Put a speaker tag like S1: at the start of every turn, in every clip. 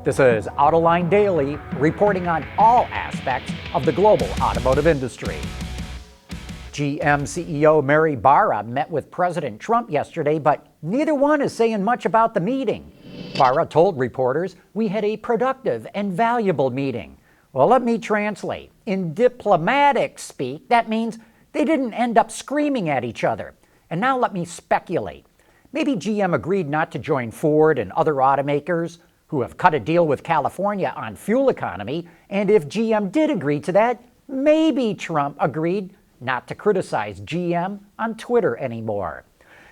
S1: This is Autoline Daily, reporting on all aspects of the global automotive industry. GM CEO Mary Barra met with President Trump yesterday, but neither one is saying much about the meeting. Barra told reporters, "We had a productive and valuable meeting." Well, let me translate. In diplomatic speak, that means they didn't end up screaming at each other. And now let me speculate. Maybe GM agreed not to join Ford and other automakers who have cut a deal with California on fuel economy, and if GM did agree to that, maybe Trump agreed not to criticize GM on Twitter anymore.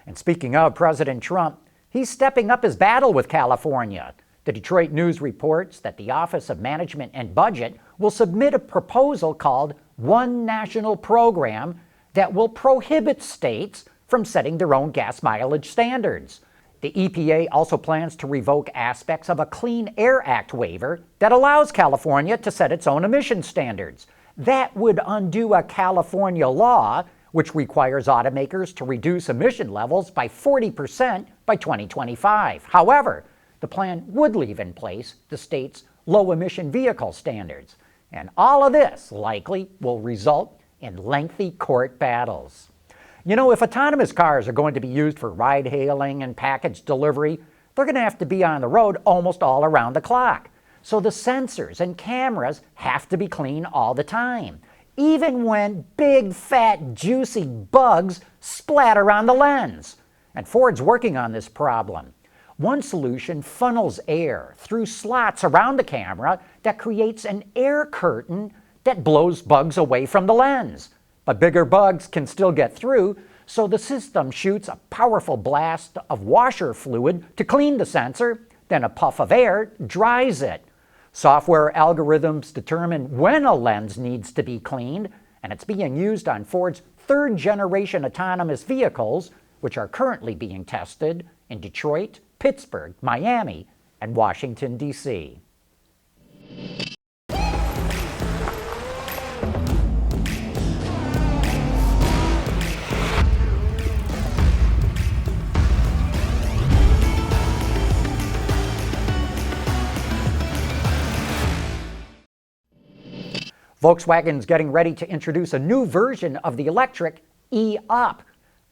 S1: And speaking of President Trump, he's stepping up his battle with California. The Detroit News reports that the Office of Management and Budget will submit a proposal called One National Program that will prohibit states from setting their own gas mileage standards. The EPA also plans to revoke aspects of a Clean Air Act waiver that allows California to set its own emission standards. That would undo a California law which requires automakers to reduce emission levels by 40% by 2025. However, the plan would leave in place the state's low-emission vehicle standards. And all of this likely will result in lengthy court battles. You know, if autonomous cars are going to be used for ride-hailing and package delivery, they're going to have to be on the road almost all around the clock. So the sensors and cameras have to be clean all the time, even when big, fat, juicy bugs splatter on the lens. And Ford's working on this problem. One solution funnels air through slots around the camera that creates an air curtain that blows bugs away from the lens. But bigger bugs can still get through, so the system shoots a powerful blast of washer fluid to clean the sensor, then a puff of air dries it. Software algorithms determine when a lens needs to be cleaned, and it's being used on Ford's third-generation autonomous vehicles, which are currently being tested in Detroit, Pittsburgh, Miami, and Washington, D.C. Volkswagen's getting ready to introduce a new version of the electric e-up.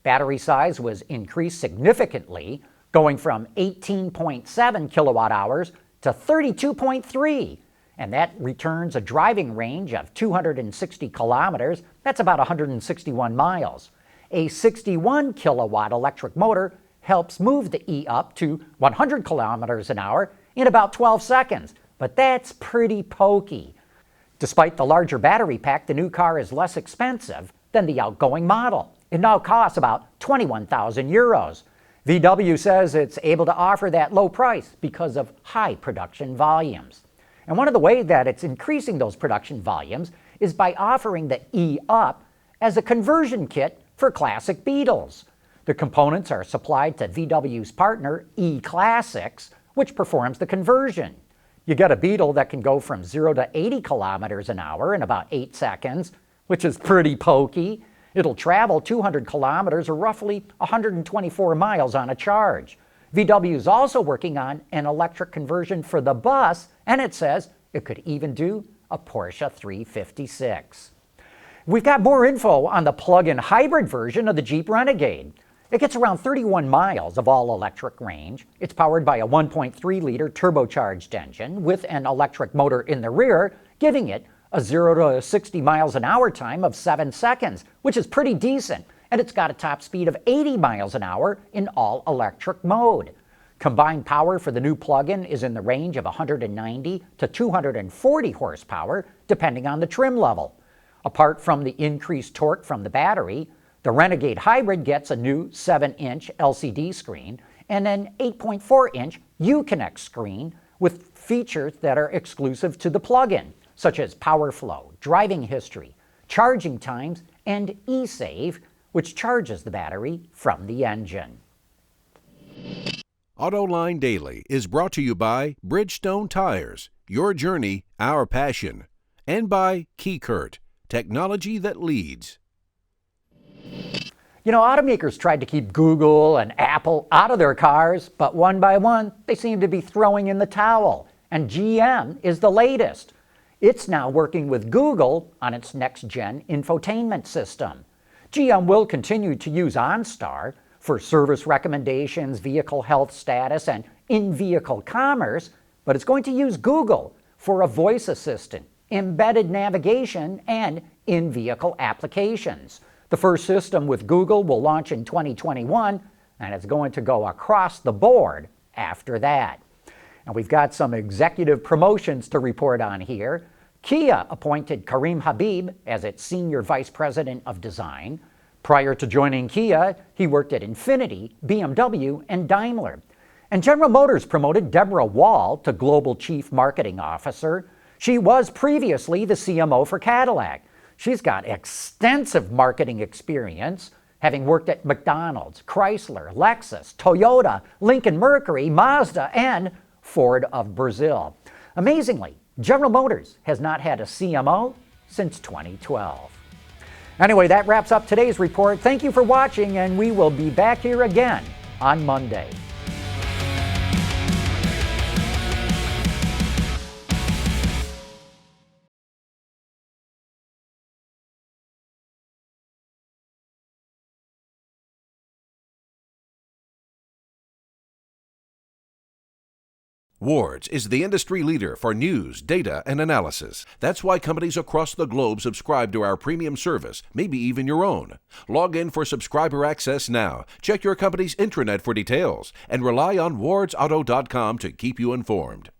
S1: Battery size was increased significantly, going from 18.7 kilowatt hours to 32.3, and that returns a driving range of 260 kilometers. That's about 161 miles. A 61 kilowatt electric motor helps move the e-up to 100 kilometers an hour in about 12 seconds, but that's pretty pokey. Despite the larger battery pack, the new car is less expensive than the outgoing model. It now costs about 21,000 euros. VW says it's able to offer that low price because of high production volumes. And one of the ways that it's increasing those production volumes is by offering the e-up as a conversion kit for classic Beetles. The components are supplied to VW's partner, E-Classics, which performs the conversion. You get a Beetle that can go from 0 to 80 kilometers an hour in about 8 seconds, which is pretty pokey. It'll travel 200 kilometers or roughly 124 miles on a charge. VW is also working on an electric conversion for the bus, and it says it could even do a Porsche 356. We've got more info on the plug-in hybrid version of the Jeep Renegade. It gets around 31 miles of all-electric range. It's powered by a 1.3-liter turbocharged engine with an electric motor in the rear, giving it a 0 to 60 miles an hour time of 7 seconds, which is pretty decent, and it's got a top speed of 80 miles an hour in all-electric mode. Combined power for the new plug-in is in the range of 190 to 240 horsepower, depending on the trim level. Apart from the increased torque from the battery, the Renegade Hybrid gets a new 7-inch LCD screen and an 8.4-inch Uconnect screen with features that are exclusive to the plug-in, such as power flow, driving history, charging times, and eSave, which charges the battery from the engine.
S2: Autoline Daily is brought to you by Bridgestone Tires, your journey, our passion, and by KeyCurt, technology that leads.
S1: You know, automakers tried to keep Google and Apple out of their cars, but one by one, they seem to be throwing in the towel. and GM is the latest. It's now working with Google on its next-gen infotainment system. GM will continue to use OnStar for service recommendations, vehicle health status, and in-vehicle commerce, but it's going to use Google for a voice assistant, embedded navigation, and in-vehicle applications. The first system with Google will launch in 2021, and it's going to go across the board after that. And we've got some executive promotions to report on here. Kia appointed Karim Habib as its Senior Vice President of Design. Prior to joining Kia, he worked at Infiniti, BMW, and Daimler. And General Motors promoted Deborah Wahl to Global Chief Marketing Officer. She was previously the CMO for Cadillac. She's got extensive marketing experience, having worked at McDonald's, Chrysler, Lexus, Toyota, Lincoln Mercury, Mazda, and Ford of Brazil. Amazingly, General Motors has not had a CMO since 2012. Anyway, that wraps up today's report. Thank you for watching, and we will be back here again on Monday.
S2: Ward's is the industry leader for news, data, and analysis. That's why companies across the globe subscribe to our premium service, maybe even your own. Log in for subscriber access now, check your company's intranet for details, and rely on wardsauto.com to keep you informed.